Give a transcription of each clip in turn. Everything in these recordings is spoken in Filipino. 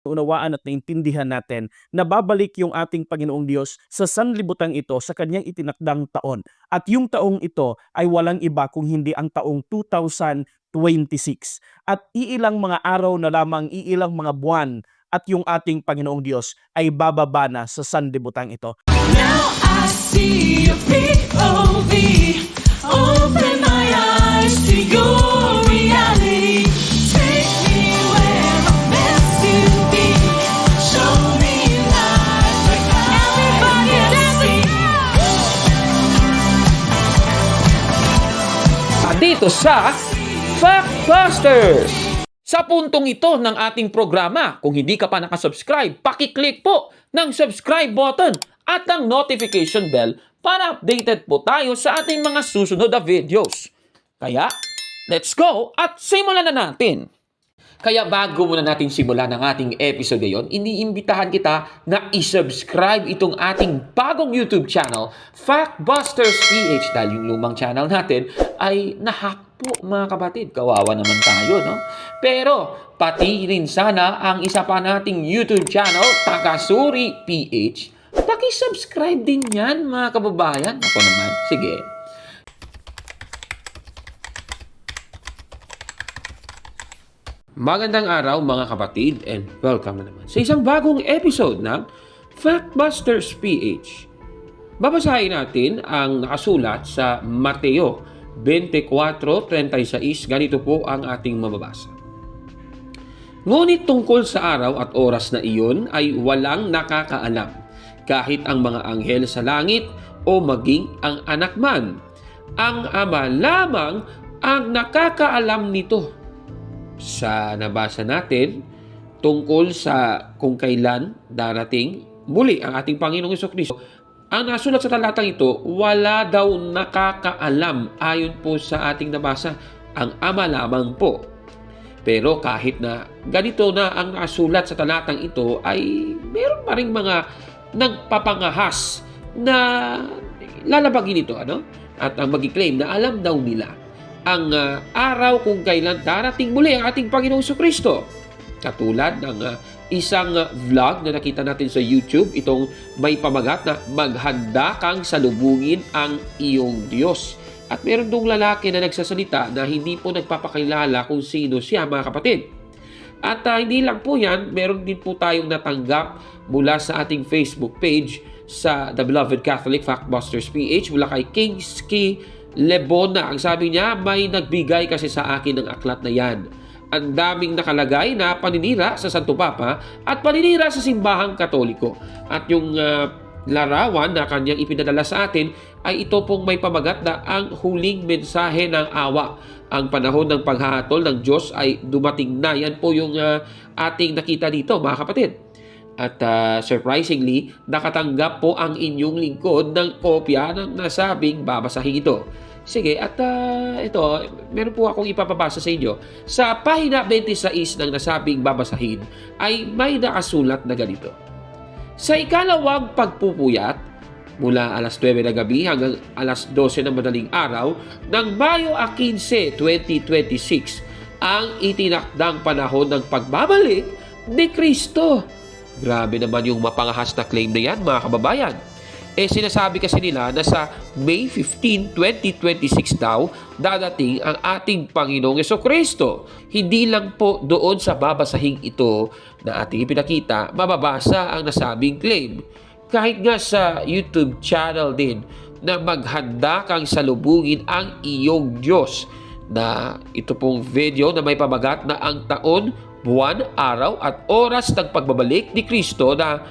Unawaan at naintindihan natin na babalik yung ating Panginoong Diyos sa sanlibutan ito sa kanyang itinakdang taon. At yung taong ito ay walang iba kung hindi ang taong 2026. At iilang mga araw na lamang, iilang mga buwan at yung ating Panginoong Diyos ay bababa na sa sanlibutan ito. Now I see your POV. Open my eyes to your reality. Take me where I'm meant to be. Show me life like everybody dancing. Dito sa Factbusters! Sa puntong ito ng ating programa, kung hindi ka pa nakasubscribe, pakiclick po ng subscribe button at ang notification bell para updated po tayo sa ating mga susunod na videos. Kaya, let's go at simulan na natin! Kaya bago muna natin simulan ang ating episode ngayon, iniimbitahan kita na isubscribe itong ating bagong YouTube channel, Factbusters PH, dahil yung lumang channel natin ay nahack po mga kapatid. Kawawa naman tayo, no? Pero pati rin sana ang isa pa nating YouTube channel, Takasuri PH. Paki-subscribe din yan mga kababayan. Ako naman, sige. Magandang araw mga kapatid and welcome na naman sa isang bagong episode ng Factbusters PH. Babasahin natin ang nakasulat sa Mateo 24:36. Ganito po ang ating mababasa. Ngunit tungkol sa araw at oras na iyon ay walang nakakaalam, kahit ang mga anghel sa langit o maging ang anak man. Ang Ama lamang ang nakakaalam nito. Sa nabasa natin tungkol sa kung kailan darating muli ang ating Panginoong Jesucristo, ang nasulat sa talatang ito, wala daw nakakaalam ayon po sa ating nabasa, ang Ama lamang po. Pero kahit na ganito na ang nasulat sa talatang ito, ay meron pa rin mga nagpapangahas na lalabagin ito, ano? At ang mag-claim na alam daw nila ang araw kung kailan darating muli ang ating Panginoong Jesucristo. Katulad ng isang vlog na nakita natin sa YouTube, itong may pamagat na maghanda kang salubungin ang iyong Diyos. At meron dong lalaki na nagsasalita na hindi po nagpapakilala kung sino siya mga kapatid. At hindi lang po yan, meron din po tayong natanggap mula sa ating Facebook page sa The Beloved Catholic Factbusters PH mula kay Kingski Lebona. Ang sabi niya, may nagbigay kasi sa akin ng aklat na yan. Ang daming nakalagay na paninira sa Santo Papa at paninira sa simbahang Katoliko. At yung larawan na kanyang ipinadala sa atin ay ito pong may pamagat na ang huling mensahe ng awa. Ang panahon ng paghahatol ng Diyos ay dumating na. Yan po yung ating nakita dito mga kapatid. At surprisingly, nakatanggap po ang inyong lingkod ng kopya ng nasabing babasahin ito. Sige, at ito, meron po akong ipapabasa sa inyo. Sa pahina 26 ng nasabing babasahin ay may nakasulat na ganito. Sa ikalawang pagpupuyat, mula alas 9 ng gabi hanggang alas 12 ng madaling araw ng Mayo 15, 2026, ang itinakdang panahon ng pagbabalik ni Kristo. Grabe naman yung mapangahas na claim na yan mga kababayan. Sinasabi kasi nila na sa May 15, 2026 daw dadating ang ating Panginoong Jesucristo. Hindi lang po doon sa babasahing ito na ating ipinakita, mababasa ang nasabing claim. Kahit nga sa YouTube channel din na maghanda kang salubungin ang iyong Diyos, na ito pong video na may pamagat na ang taon, buwan, araw at oras ng pagbabalik ni Kristo, na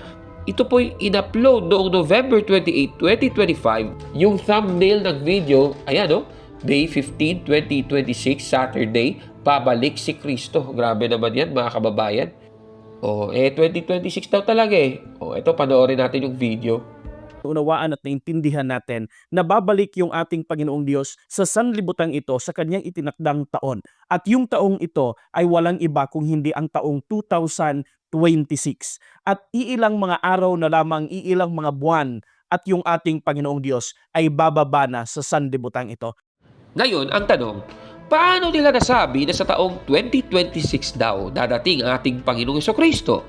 ito po'y in-upload noong November 28, 2025. Yung thumbnail ng video, ayan o, May 15, 2026, Saturday, pabalik si Kristo. Grabe naman yan mga kababayan. 2026 daw talaga eh. Ito, panoorin natin yung video. Unawaan at naintindihan natin na babalik yung ating Panginoong Diyos sa sanlibutan ito sa kanyang itinakdang taon. At yung taong ito ay walang iba kung hindi ang taong 2026. At iilang mga araw na lamang, iilang mga buwan at yung ating Panginoong Diyos ay bababa na sa sanlibutan ito. Ngayon, ang tanong, Paano nila nasabi na sa taong 2026 daw dadating ang ating Panginoong Jesucristo?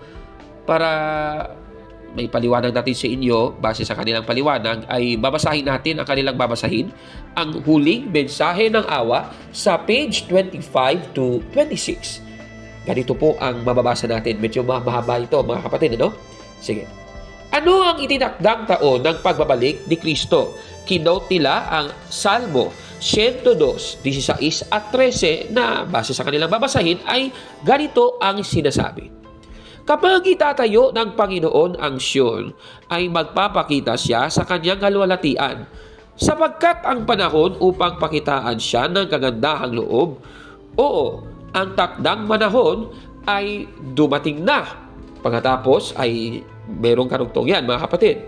Para may paliwanag natin sa inyo, base sa kanilang paliwanag, ay babasahin natin ang kanilang babasahin, ang huling mensahe ng awa sa page 25 to 26. Ganito po ang mababasa natin. Medyo mahaba ito, mga kapatid, ano? Sige. Ano ang itinakdang taon ng pagbabalik ni Kristo? Kinote nila ang Salmo 102, 16 at 13 na base sa kanilang babasahin ay ganito ang sinasabi. Kapag itatayo ng Panginoon ang Siyon, ay magpapakita siya sa kanyang kalwalatian, sapagkat ang panahon upang pakitaan siya ng kagandahang loob. Oo, ang takdang panahon ay dumating na. Pagkatapos ay merong karugtong yan, mga kapatid.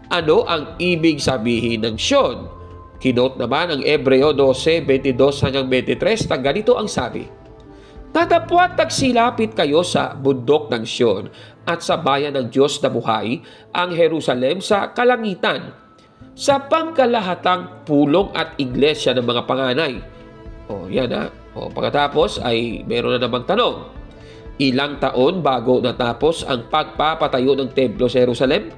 Ano ang ibig sabihin ng Siyon? Kinote naman ang Hebreo 12, 22 hanggang 23 na ganito ang sabi. Tatapwat tagsilapit kayo sa bundok ng Siyon at sa bayan ng Diyos na buhay, ang Jerusalem sa kalangitan, sa pangkalahatang pulong at iglesia ng mga panganay. O yan ha. O pagkatapos ay meron na namang tanong. Ilang taon bago natapos ang pagpapatayo ng templo sa Jerusalem?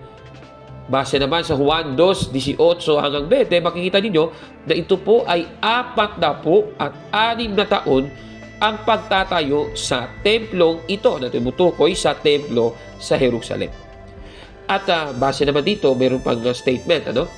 Base naman sa Juan 2:18 hanggang 20, makikita ninyo na ito po ay 46 na taon ang pagtatayo sa templong ito na tumutukoy sa templo sa Jerusalem. At base naman dito, mayroon pang statement, ano?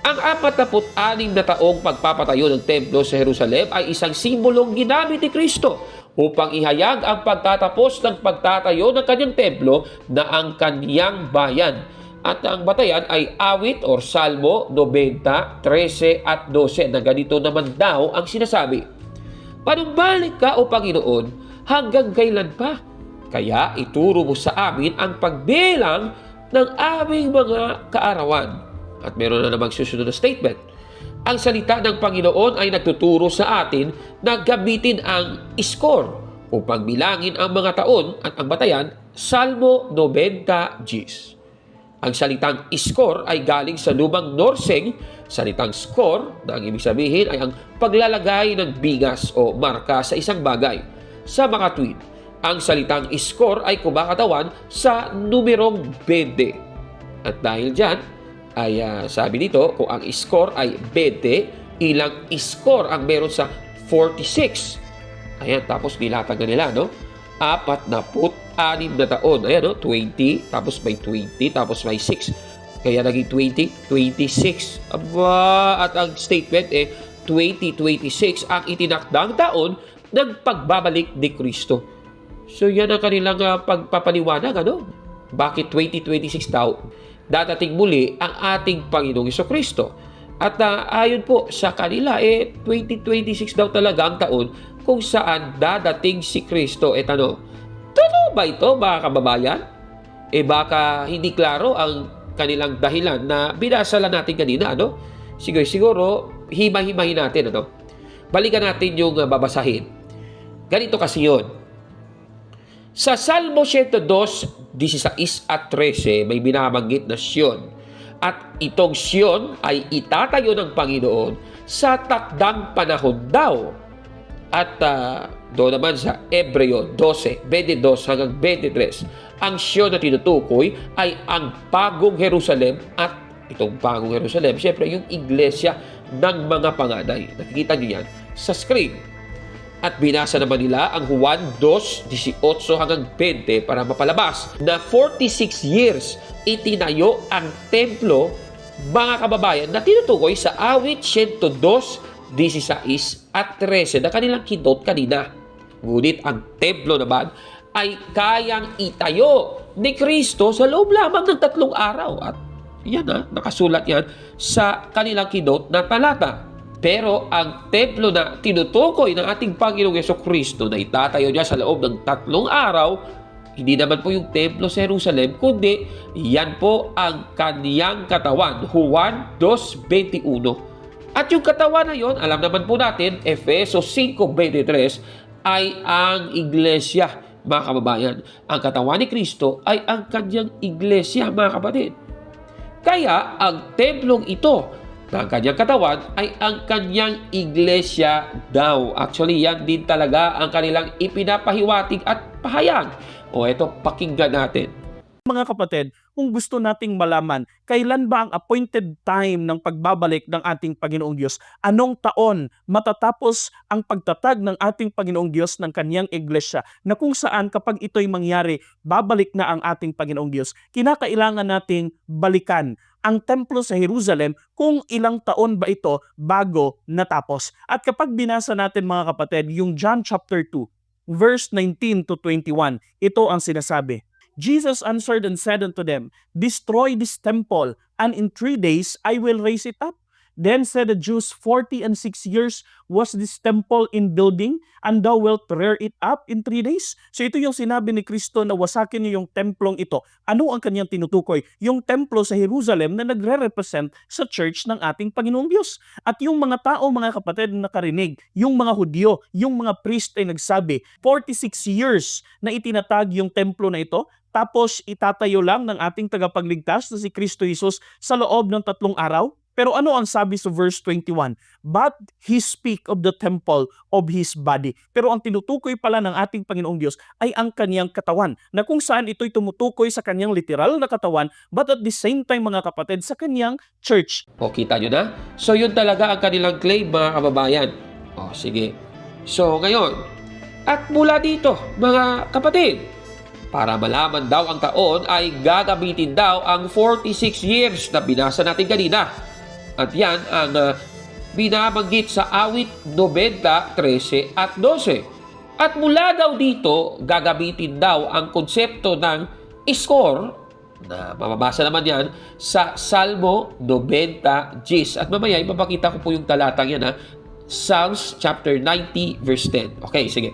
Ang 46 na taong pagpapatayo ng templo sa Jerusalem ay isang simbolong ginamit ni Kristo upang ihayag ang pagtatapos ng pagtatayo ng kanyang templo na ang kanyang bayan. At ang batayan ay awit or Salmo 90, 13 at 12 na ganito naman daw ang sinasabi. Panumbalik ka o Panginoon hanggang kailan pa? Kaya ituro mo sa amin ang pagbilang ng aming mga kaarawan. At meron na namang susunod na statement. Ang salita ng Panginoon ay nagtuturo sa atin na gamitin ang iskor upang bilangin ang mga taon at ang batayan, Salmo 90 Gs. Ang salitang iskor ay galing sa lumang Norseng, salitang skor na ang ibig sabihin ay ang paglalagay ng bigas o marka sa isang bagay. Sa mga tuwid, ang salitang iskor ay kumakatawan sa numerong 20. At dahil dyan, ay sabi dito, kung ang iskor ay 20, ilang iskor ang meron sa 46. Ayan, tapos nilatag na nila, no? 46 na taon. Ayan, no? 20, tapos may 20, tapos may 6. Kaya naging 20, 26. Aba, at ang statement 2026 ang itinakdang taon ng pagbabalik ni Kristo. So yan ang kanilang pagpapaliwanag, ano? Bakit 2026 daw? Dadating muli ang ating Panginoong Jesucristo. At ayon po sa kanila, 2026 daw talaga ang taon kung saan dadating si Kristo. Tanong, totoo ba ito, mga kababayan? Baka hindi klaro ang kanilang dahilan na binasa lang natin kanina, ano? Siguro, hima-himahin natin, ano? Balikan natin yung babasahin. Ganito kasi yun. Sa Salmo 102, 16 at 13, may binabanggit na Siyon. At itong Siyon ay itatayo ng Panginoon sa takdang panahon daw. At doon naman sa Hebreo 12, 22 hanggang 23, ang Siyon na tinutukoy ay ang bagong Jerusalem. At itong bagong Jerusalem, siyempre yung iglesia ng mga panganay. Nakikita niyo yan sa screen. At binasa naman nila ang Juan 2:18 hanggang 20 para mapalabas na 46 years itinayo ang templo, mga kababayan, na tinutukoy sa awit 102, 16 at 13 na kanilang kinote kanina. Ngunit ang templo naman ay kayang itayo ni Kristo sa loob lamang ng 3 araw. At yan nakasulat yan sa kanilang kinote na talata. Pero ang templo na tinutukoy ng ating Panginoong Jesucristo na itatayo niya sa loob ng 3 araw, hindi naman po yung templo sa Jerusalem, kundi yan po ang kaniyang katawan, Juan 2:21. At yung katawan na yon, alam naman po natin, Efeso 5:23, ay ang iglesia, mga kababayan. Ang katawan ni Kristo ay ang kaniyang iglesia, mga kapatid. Kaya ang templong ito na ang kanyang katawan ay ang kanyang iglesia daw. Actually, yan din talaga ang kanilang ipinapahiwatig at pahayag. O eto, pakinggan natin. Mga kapatid, kung gusto nating malaman kailan ba ang appointed time ng pagbabalik ng ating Panginoong Diyos, anong taon matatapos ang pagtatag ng ating Panginoong Diyos ng kanyang iglesia, na kung saan kapag ito'y mangyari, babalik na ang ating Panginoong Diyos, kinakailangan nating balikan ang templo sa Jerusalem kung ilang taon ba ito bago natapos. At kapag binasa natin mga kapatid, yung John chapter 2, verse 19 to 21, ito ang sinasabi. Jesus answered and said unto them, Destroy this temple, and in 3 days I will raise it up. Then said the Jews, 46 years was this temple in building, and thou wilt rear it up in 3 days? So ito yung sinabi ni Kristo na wasakin niyo yung templong ito. Ano ang kanyang tinutukoy? Yung templo sa Jerusalem na nagre-represent sa church ng ating Panginoong Diyos. At yung mga tao, mga kapatid, na nakarinig, yung mga Hudyo, yung mga priest ay nagsabi, 46 years na itinatag yung templo na ito, tapos itatayo lang ng ating tagapagligtas na si Kristo Jesus sa loob ng 3 araw. Pero ano ang sabi sa verse 21? But he speak of the temple of his body. Pero ang tinutukoy pala ng ating Panginoong Diyos ay ang kanyang katawan, na kung saan ito'y tumutukoy sa kanyang literal na katawan, but at the same time mga kapatid, sa kanyang church. O, kita nyo na? So, yun talaga ang kanilang claim, mga kababayan. O, sige. So, ngayon, at mula dito, mga kapatid, para malaman daw ang taon ay gagamitin daw ang 46 years na binasa natin kanina. At yan ang binabanggit sa awit 90, 13 at 12. At mula daw dito, gagamitin daw ang konsepto ng score, na mababasa naman yan sa Salmo 90, Gis. At mamaya, ipapakita ko po yung talatang yan, Psalms chapter 90, verse 10. Okay, sige.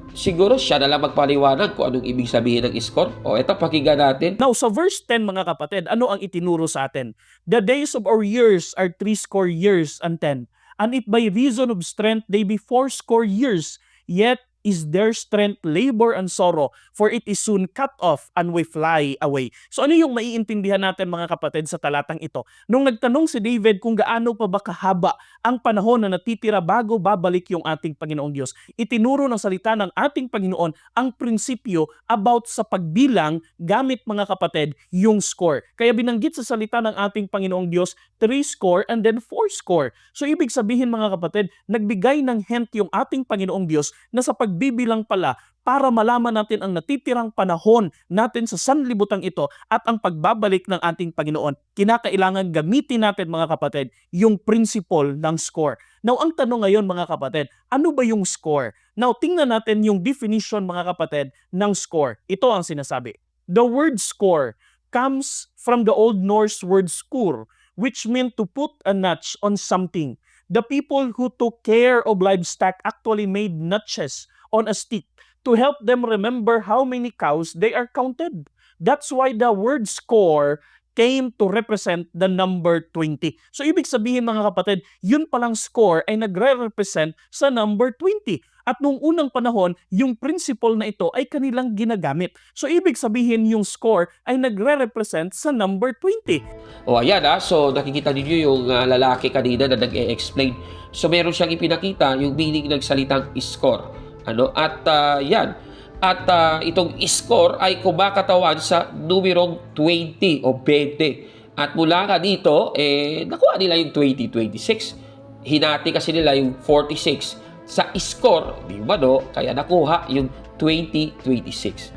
Siguro siya na lang magpaliwanag kung anong ibig sabihin ng score. O eto, pakinggan natin. Now, sa verse 10 mga kapatid, ano ang itinuro sa atin? The days of our years are 60 years and 10. And if by reason of strength they be 80 years, yet is their strength labor and sorrow, for it is soon cut off and we fly away. So ano yung maiintindihan natin mga kapatid sa talatang ito? Nung nagtanong si David kung gaano pa ba kahaba ang panahon na natitira bago babalik yung ating Panginoong Diyos, itinuro ng salita ng ating Panginoon ang prinsipyo about sa pagbilang gamit mga kapatid yung score. Kaya binanggit sa salita ng ating Panginoong Diyos 3 score and then 4 score. So ibig sabihin mga kapatid, nagbigay ng hint yung ating Panginoong Diyos na sa pagbibilang pala para malaman natin ang natitirang panahon natin sa sanlibutang ito at ang pagbabalik ng ating Panginoon. Kinakailangan gamitin natin mga kapatid yung principle ng score. Now, ang tanong ngayon mga kapatid, ano ba yung score? Now, tingnan natin yung definition mga kapatid ng score. Ito ang sinasabi. The word score comes from the Old Norse word skur, which meant to put a notch on something. The people who took care of livestock actually made notches on a stick to help them remember how many cows they are counted. That's why the word score came to represent the number 20. So ibig sabihin mga kapatid, yun palang score ay nagre-represent sa number 20. At nung unang panahon, yung principle na ito ay kanilang ginagamit. So ibig sabihin yung score ay nagre-represent sa number 20. O ayan so nakikita niyo yung lalaki kanina na nag-e-explain. So meron siyang ipinakita yung meaning ng salitang score. At yan. At itong score ay kumakatawan sa numerong 20 o 20. At mula ka dito, nakuha nila yung 2026. Hinati kasi nila yung 46. Sa score, di ba kaya nakuha yung 2026.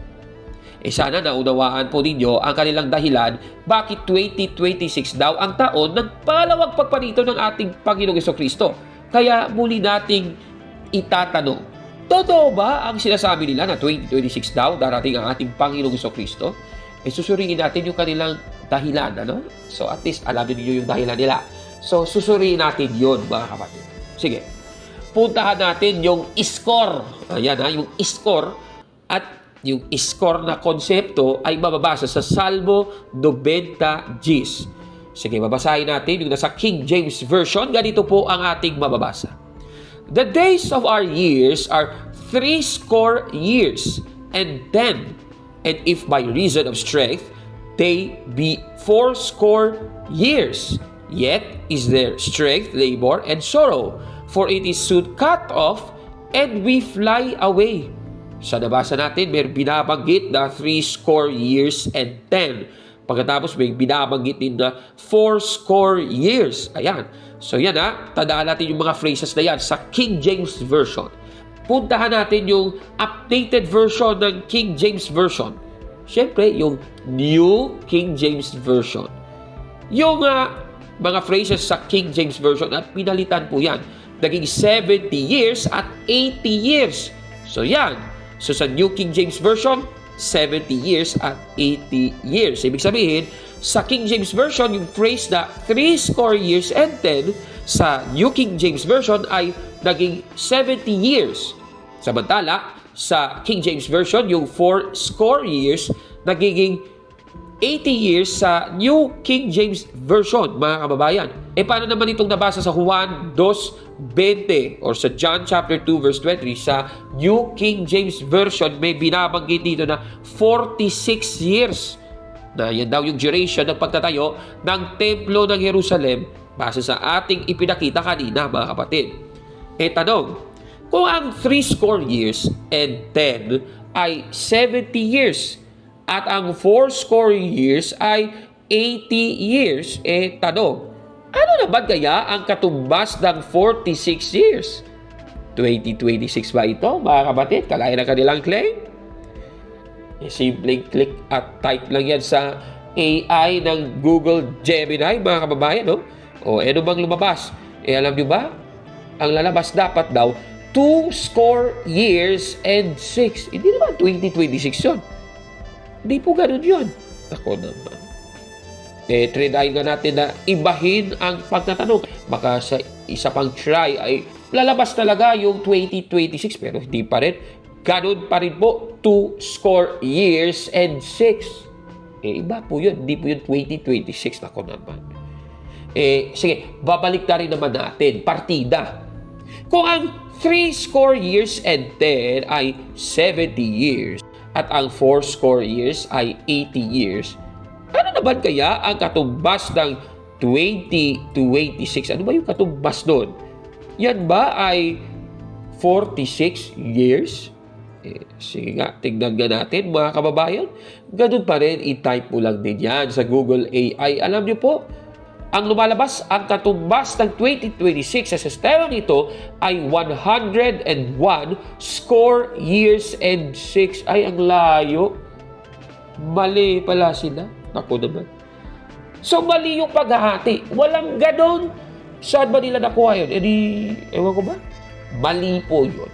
Sana naunawaan po ninyo ang kanilang dahilan bakit 2026 daw ang taon ng pangalawang pagparito ng ating Panginoong Jesucristo. Kaya muli nating itatanong, totoo ba ang sinasabi nila na 2026 daw darating ang ating Panginoong Jesucristo? Susuriin natin yung kanilang dahilan. So at least alam niyo yung dahilan nila. So susuriin natin yun mga kapatid. Sige. Puntahan natin yung score. Ayan yung score. At yung score na konsepto ay mababasa sa Salmo 90 Gis. Sige, babasahin natin yung nasa King James Version. Ganito po ang ating mababasa. The days of our years are 80 years, and 10, and if by reason of strength, they be 80 years, Yet is their strength, labor, and sorrow, for it is soon cut off, and we fly away. Sa nabasa natin, may binabanggit na 80 years and 10. Pagkatapos may binabanggit din na 80 years. Ayan. So yan tandaan natin yung mga phrases na yan sa King James Version. Puntahan natin yung updated version ng King James Version. Siyempre, yung New King James Version. Yung mga phrases sa King James Version at pinalitan po yan. Naging 70 years at 80 years. So yan. So sa New King James Version, 70 years at 80 years. Ibig sabihin, sa King James Version, yung phrase na 80 years and 10, sa New King James Version ay naging 70 years. Samantala, sa King James Version, yung 80 years, nagiging 80 years sa New King James Version, mga kababayan. Paano naman itong nabasa sa Juan 2:20 or sa John chapter 2 verse 23? Sa New King James Version, may binabanggit dito na 46 years. Na yan daw yung duration ng pagtatayo ng Templo ng Jerusalem base sa ating ipinakita kanina, mga kapatid. Tanong, kung ang 80 years and 10 ay 70 years at ang 80 years ay 80 years, tanong, ano naman kaya ang katumbas ng 46 years? 2026 ba ito, mga kapatid? Kalaya ng kanilang claim? Simpleng click at type lang yan sa AI ng Google Gemini, mga kababayan, no? Ano bang lumabas? Alam nyo ba? Ang lalabas dapat daw 20 years and 6. Hindi naman 2026 yun. Hindi po ganun yun. Ako naman. Try nga natin na ibahin ang pagtatanong. Baka sa isa pang try ay lalabas talaga yung 2026 pero hindi pa rin. Ganun pa rin po, 20 years and 6. Iba po yun. Hindi po yun 2026. Ako naman. Sige, babalik na rin naman natin. Partida. Kung ang 80 years and 10 ay 70 years at ang 80 years ay 80 years, ano naman kaya ang katumbas ng 20 to 86? Ano ba yung katumbas nun? Yan ba ay 46 years? Sige nga, tignan nga natin, mga kababayan. Ganun pa rin, i-type mo lang din yan sa Google AI. Alam niyo po, ang lumalabas, ang katumbas ng 2026 sa sistemang ito ay 101 years and 6. Ay, ang layo. Mali pala sila. Ako naman. So, mali yung paghahati. Walang ganon. Saan ba nila nakuha yun? Ewan ko ba? Mali po yun,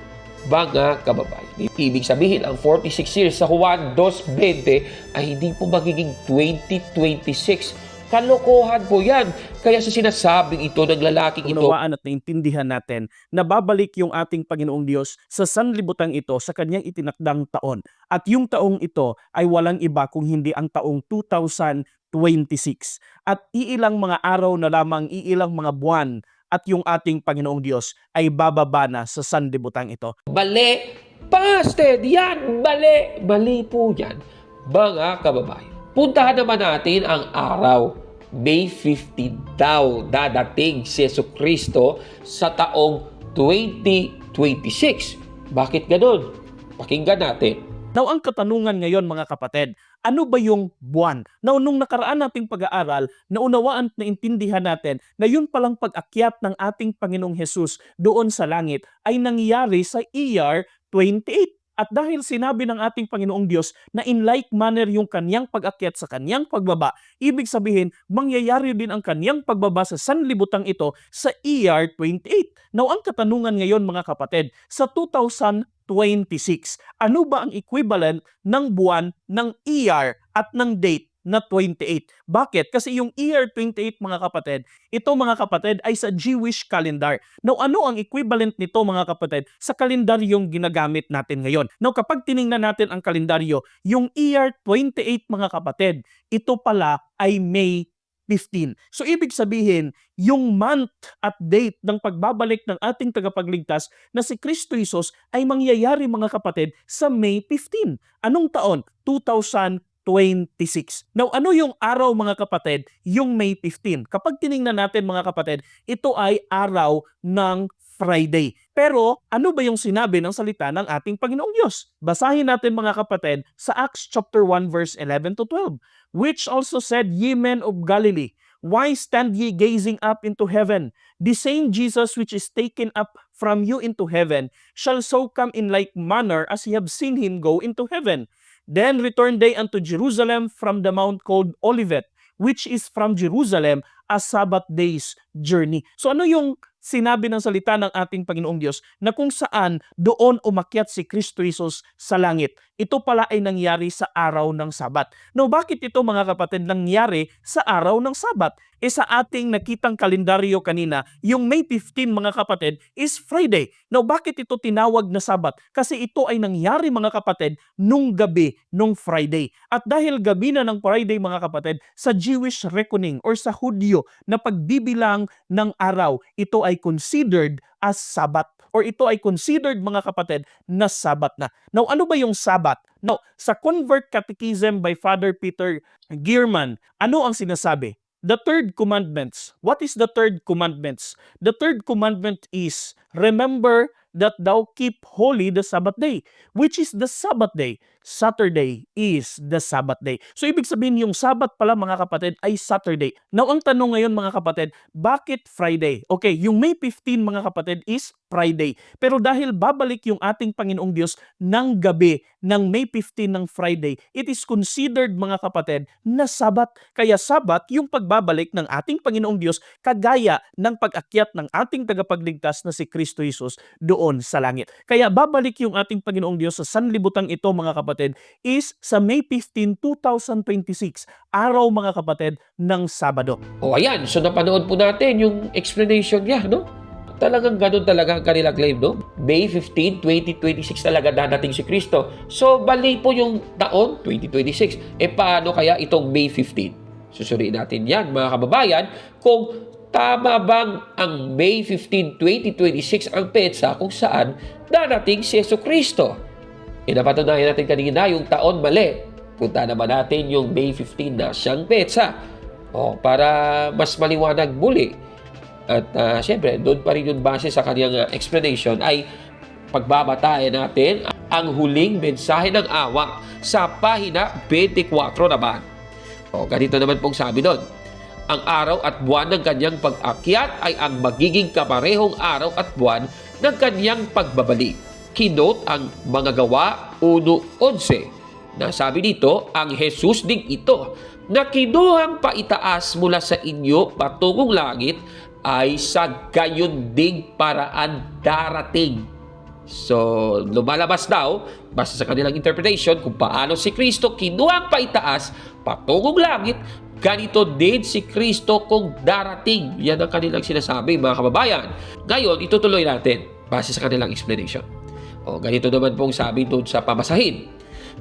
mga kababayan. Ibig sabihin, ang 46 years sa Juan 2:20 ay hindi po magiging 2026. Kalokohan po yan. Kaya sa sinasabing ito ng lalaking ito, Unawaan at naintindihan natin na babalik yung ating Panginoong Diyos sa sanlibutan ito sa kanyang itinakdang taon. At yung taong ito ay walang iba kung hindi ang taong 2026. At iilang mga araw na lamang, iilang mga buwan at yung ating Panginoong Diyos ay bababa na sa sanlibutan ito. bali, busted, yan, bali. Bali po yan, mga kababayan. Puntahan naman natin ang araw. May 15 daw dadating si Jesucristo sa taong 2026. Bakit ganun? Pakinggan natin. Now, ang katanungan ngayon, mga kapatid, ano ba yung buwan? Now, nung nakaraan nating pag-aaral, naunawaan at naintindihan natin na yun palang pag-akyat ng ating Panginoong Hesus doon sa langit ay nangyari sa year 28. At dahil sinabi ng ating Panginoong Diyos na in like manner yung kanyang pag-akyat sa kanyang pagbaba, ibig sabihin, mangyayari din ang kanyang pagbaba sa sanlibutang ito sa year 28. Now, ang katanungan ngayon, mga kapatid, sa 2026, ano ba ang equivalent ng buwan, ng year at ng date na 28? Bakit? Kasi yung year 28, mga kapatid, ito, mga kapatid, ay sa Jewish calendar. Now, ano ang equivalent nito, mga kapatid, sa kalendaryong ginagamit natin ngayon? Now, kapag tiningnan natin ang kalendaryo, yung year 28, mga kapatid, ito pala ay May 15. So, ibig sabihin, yung month at date ng pagbabalik ng ating tagapagligtas na si Kristo Jesus ay mangyayari, mga kapatid, sa May 15. Anong taon? 2026. 26. Now, ano yung araw mga kapatid? Yung May 15. Kapag tiningnan natin mga kapatid, ito ay araw ng Friday. Pero ano ba yung sinabi ng salita ng ating Panginoong Diyos? Basahin natin mga kapatid sa Acts chapter 1 verse 11 to 12. Which also said, Ye men of Galilee, why stand ye gazing up into heaven? The same Jesus which is taken up from you into heaven shall so come in like manner as ye have seen him go into heaven. Then returned they unto Jerusalem from the mount called Olivet, which is from Jerusalem a Sabbath day's journey. So ano yung sinabi ng salita ng ating Panginoong Diyos na kung saan doon umakyat si Kristo Jesus sa langit? Ito pala ay nangyari sa araw ng Sabat. Now, bakit ito mga kapatid nangyari sa araw ng Sabat? Sa ating nakitang kalendaryo kanina, yung May 15 mga kapatid is Friday. Now, bakit ito tinawag na Sabat? Kasi ito ay nangyari mga kapatid nung gabi, nung Friday. At dahil gabi na ng Friday mga kapatid, sa Jewish reckoning or sa Hudyo na pagbibilang ng araw, ito ay considered as Sabat. Or ito ay considered mga kapatid na Sabat na. Now, ano ba yung Sabat? Now, sa Convert Catechism by Father Peter Gierman, ano ang sinasabi? The third commandments. What is the third commandments? The third commandment is, remember that thou keep holy the Sabbath day, which is the Sabbath day. Saturday is the Sabbath day. So ibig sabihin yung Sabbath pala mga kapatid ay Saturday. Now ang tanong ngayon mga kapatid, bakit Friday? Okay, yung May 15 mga kapatid is Friday. Pero dahil babalik yung ating Panginoong Diyos ng gabi ng May 15 ng Friday, it is considered mga kapatid na Sabbath. Kaya Sabbath yung pagbabalik ng ating Panginoong Diyos kagaya ng pag-akyat ng ating tagapagligtas na si Kristo Jesus doon sa langit. Kaya babalik yung ating Panginoong Diyos sa sanlibutan ito mga kapatid is sa May 15, 2026, araw mga kapatid ng Sabado. O ayan, so napanood po natin yung explanation niya, no? Talagang ganun talaga ang kanilang claim, no? May 15, 2026 talaga dadating si Kristo. So, bali po yung taon, 2026. Paano kaya itong May 15? Susuriin natin yan, mga kababayan, kung tama bang ang May 15, 2026 ang petsa kung saan darating si Jesucristo. Napatunayan natin kanina yung taon mali. Punta naman natin yung May 15 na siyang petsa. Para mas maliwanag muli. At siyempre, doon pa rin yung base sa kanyang explanation ay pagbabatayan natin ang huling mensahe ng awa sa pahina 24 naman. Ganito naman pong sabi doon. Ang araw at buwan ng kanyang pag-akyat ay ang magiging kaparehong araw at buwan ng kanyang pagbabalik. Kinote ang mga gawa 1:11 na sabi dito, ang Jesus ding ito na kinuhang paitaas mula sa inyo patungong langit ay sa gayon ding paraan darating. So, lumalabas daw, basta sa kanilang interpretation, kung paano si Kristo kinuhang paitaas patungong langit, ganito din si Kristo kung darating. Yan ang kanilang sinasabi, mga kababayan. Ngayon, itutuloy natin base sa kanilang explanation. Ganito naman pong sabi doon sa pamasahin.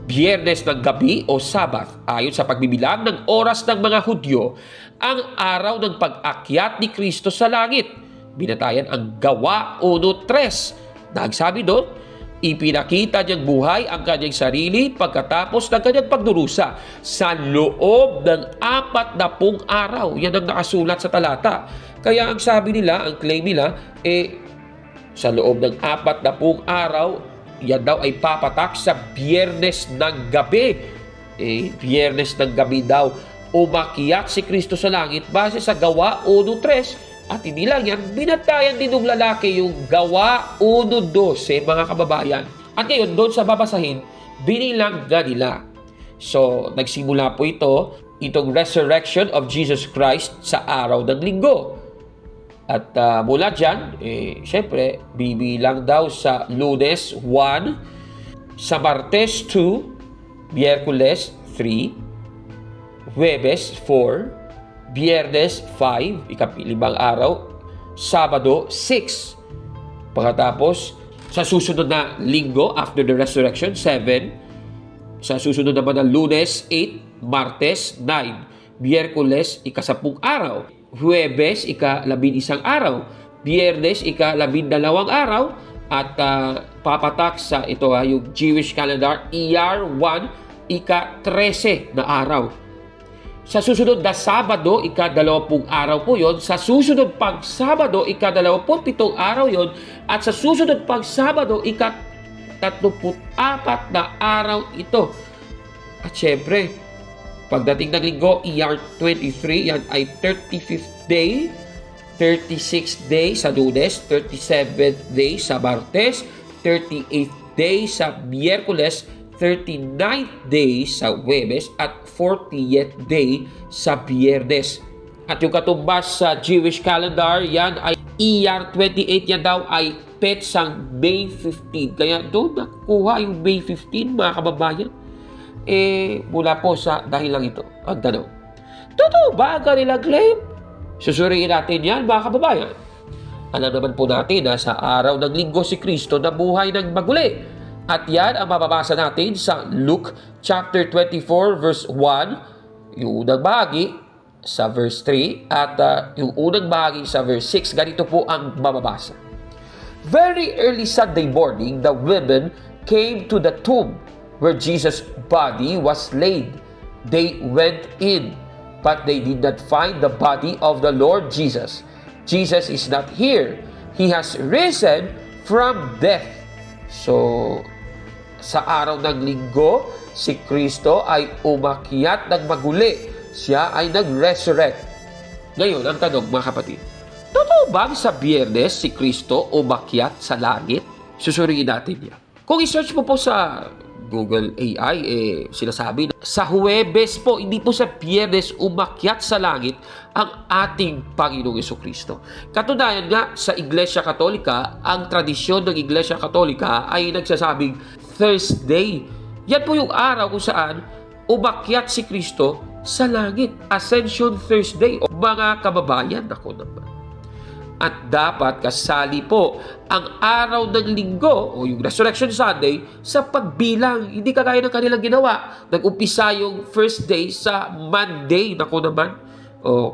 Biyernes ng gabi o Sabat, ayon sa pagbibilang ng oras ng mga Hudyo, ang araw ng pag-akyat ni Kristo sa langit. Binatayan ang Gawa 1:3. Nagsabi doon, ipinakita niyang buhay ang kanyang sarili pagkatapos ng kanyang pagdurusa sa loob ng 40 araw. Yan ang nakasulat sa talata. Kaya ang sabi nila, ang claim nila, sa loob ng 40 araw, yan daw ay papatak sa Biyernes ng gabi. Biyernes ng gabi daw umakyat si Kristo sa langit base sa Gawa 1:3. At hindi lang yan, binatayan din ng lalaki yung Gawa 1:12, mga kababayan. At ngayon, doon sa babasahin, binilang nila. So, nagsimula po itong resurrection of Jesus Christ sa araw ng linggo. At mula dyan, syempre, bibilang daw sa Lunes 1, sa Martes 2, Miyerkules 3, Huwebes 4, Biyernes 5, ika-5 araw, Sabado 6. Pagkatapos, sa susunod na linggo, after the resurrection, 7. Sa susunod naman na Lunes 8, Martes 9, Miyerkules, ika-10 araw. Huwebes, ika-11 araw. Biyernes, ika-12 araw. At papatak sa yung Jewish calendar, ER 1, ika-13 na araw. Sa susunod na Sabado, ika-20 araw po yon. Sa susunod pang Sabado, ika-27 araw yon. At sa susunod pang Sabado, ika-34 na araw ito. At syempre, pagdating ng linggo, ER 23, yan ay 35th day, 36th day sa Lunes, 37th day sa Martes, 38th day sa Miyerkules, 39th day sa Huwebes at 40th day sa Biyernes. At yung katumbas sa Jewish calendar, yan ay ER 28, yan daw ay petsang May 15. Kaya doon nakuha yung May 15, mga kababayan. Mula po sa dahil lang ito. Ang tanong, totoo ba ang kanilang claim? Susuriin natin yan, mga kababayan. Alam naman po natin na sa araw ng linggo si Kristo na buhay ng maguli. At yan ang mababasa natin sa Luke chapter 24 verse 1, yung unang bahagi sa verse 3, at yung unang bahagi sa verse 6. Ganito po ang mababasa. Very early Sunday morning, the women came to the tomb where Jesus' body was laid. They went in, but they did not find the body of the Lord Jesus. Jesus is not here. He has risen from death. So, sa araw ng linggo, si Kristo ay umakyat ng maguli. Siya ay nag-resurrect. Ngayon, ang tanong, mga kapatid, totoo bang sa Biyernes si Kristo umakyat sa langit? Susuriin natin yan. Kung i-search mo po sa Google AI, sinasabi na sa Huwebes po, hindi po sa Biyernes umakyat sa langit ang ating Panginoong Jesucristo. Katunayan nga, sa Iglesia Katolika, ang tradisyon ng Iglesia Katolika ay nagsasabing Thursday. Yan po yung araw kung saan umakyat si Kristo sa langit. Ascension Thursday. O mga kababayan, ako naman. At dapat kasali po ang araw ng linggo o yung Resurrection Sunday sa pagbilang. Hindi kagaya ng kanilang ginawa. Nag-umpisa yung first day sa Monday. Naku naman. O,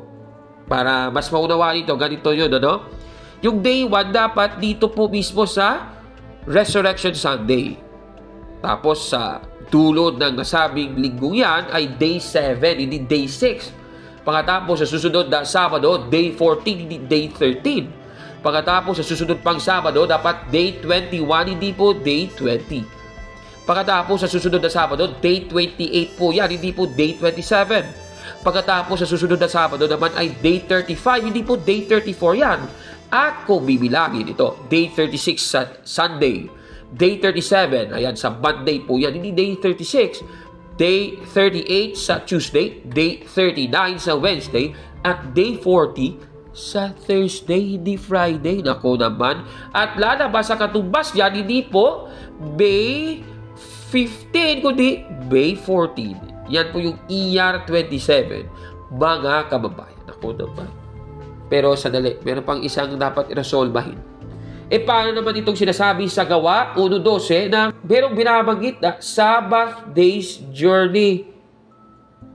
para mas maunawa nito, ganito yun, ano? Yung day 1 dapat dito po mismo sa Resurrection Sunday. Tapos sa dulo ng nasabing linggong yan ay day 7, hindi day 6. Pagkatapos sa susunod na Sabado, day 14, hindi day 13. Pagkatapos sa susunod pang Sabado, dapat day 21, hindi po day 20. Pagkatapos sa susunod na Sabado, day 28 po yan, hindi po day 27. Pagkatapos sa susunod na Sabado naman ay day 35, hindi po day 34 yan. At kung bibilangin ito, day 36 sa Sunday, day 37, ayan, sa Monday po yan, hindi day 36. Day 38 sa Tuesday, day 39 sa Wednesday, at day 40 sa Thursday, hindi Friday. Nako naman. At lalabas sa katumbas yan, hindi po May 15, kundi May 14. Yan po yung ER 27. Mga kababayan, nako naman. Pero sandali, meron pang isang dapat i-resolbahin. Paano naman itong sinasabi sa Gawa 1.12 na merong binabanggit na Sabbath Day's Journey?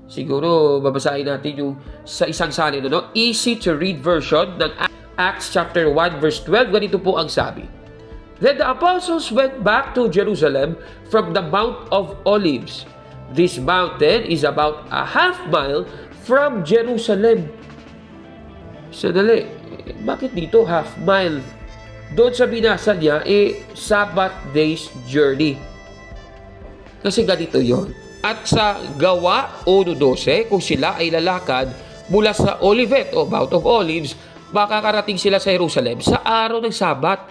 Siguro babasahin natin yung sa isang salin, no? Easy to read version ng Acts chapter 1 verse 12. Ganito po ang sabi. Then the apostles went back to Jerusalem from the Mount of Olives. This mountain is about a half mile from Jerusalem. Sandali, bakit dito half mile? Doon sa binasa niya, Sabbath Day's Journey. Kasi ganito yon. At sa Gawa 1.12, kung sila ay lalakad mula sa Olivet o Mount of Olives, makakarating sila sa Jerusalem sa araw ng Sabat.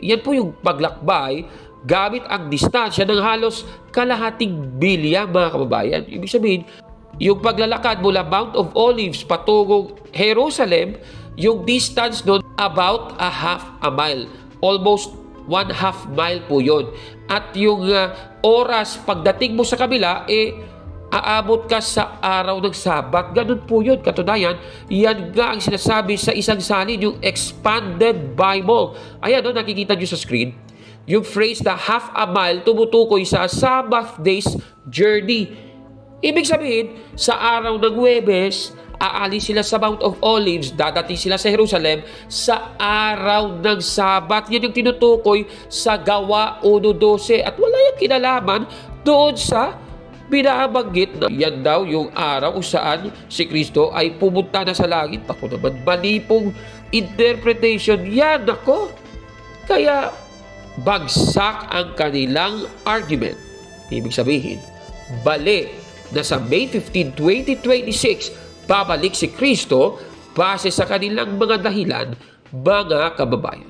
Yan po yung paglakbay gamit ang distansya ng halos kalahating bilya, mga kababayan. Ibig sabihin, yung paglalakad mula Mount of Olives patungong Jerusalem, yung distance doon about a half a mile. Almost 1/2 mile po yun. At yung oras pagdating mo sa kabila, aabot ka sa araw ng Sabat. Ganun po yun. Katunayan, yan nga ang sinasabi sa isang salin, yung Expanded Bible. Ayan, no, nakikita nyo sa screen. Yung phrase na half a mile tumutukoy sa Sabbath Day's Journey. Ibig sabihin, sa araw ng Huwebes, aalis sila sa Mount of Olives, dadating sila sa Jerusalem sa araw ng Sabat. Yan yung tinutukoy sa Gawa 1.12. At wala yung kinalaman doon sa binabanggit na yan daw yung araw kung saan si Kristo ay pumunta na sa langit. Ako naman, mali pong interpretation yan ako. Kaya bagsak ang kanilang argument. Ibig sabihin, bali na sa May 15, 2026, babalik si Kristo base sa kanilang mga dahilan, mga kababayan.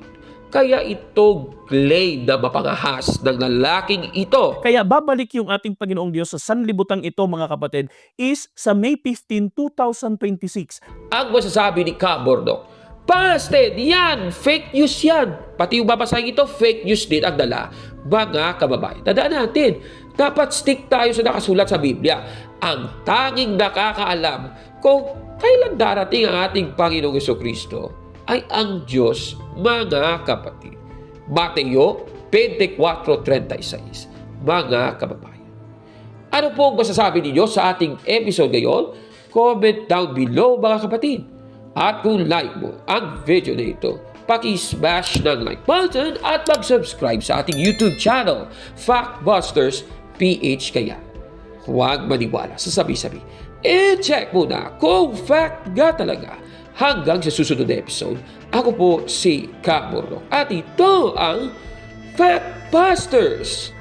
Kaya ito claim na mapangahas ng lalaking ito. Kaya babalik yung ating Panginoong Diyos sa sanlibutan ito, mga kapatid, is sa May 15, 2026. Ang masasabi ni Caborno, busted! Yan! Fake news yan! Pati yung babasahin ito, fake news din ang dala. Mga kababayan, tandaan natin, dapat stick tayo sa nakasulat sa Biblia. Ang tanging nakakaalam kung kailan darating ang ating Panginoong Jesucristo ay ang Diyos, mga kapatid. Mateo 24:36, mga kababayan. Ano po ang masasabi ninyo sa ating episode ngayon? Comment down below, mga kapatid. At kung like mo ang video na ito, paki-smash ng like button at mag-subscribe sa ating YouTube channel, Factbusters PH. Kaya huwag maniwala sa sabi-sabi. I-check muna kung fact nga talaga. Hanggang sa susunod na episode, ako po si Caborno at ito ang Factbusters.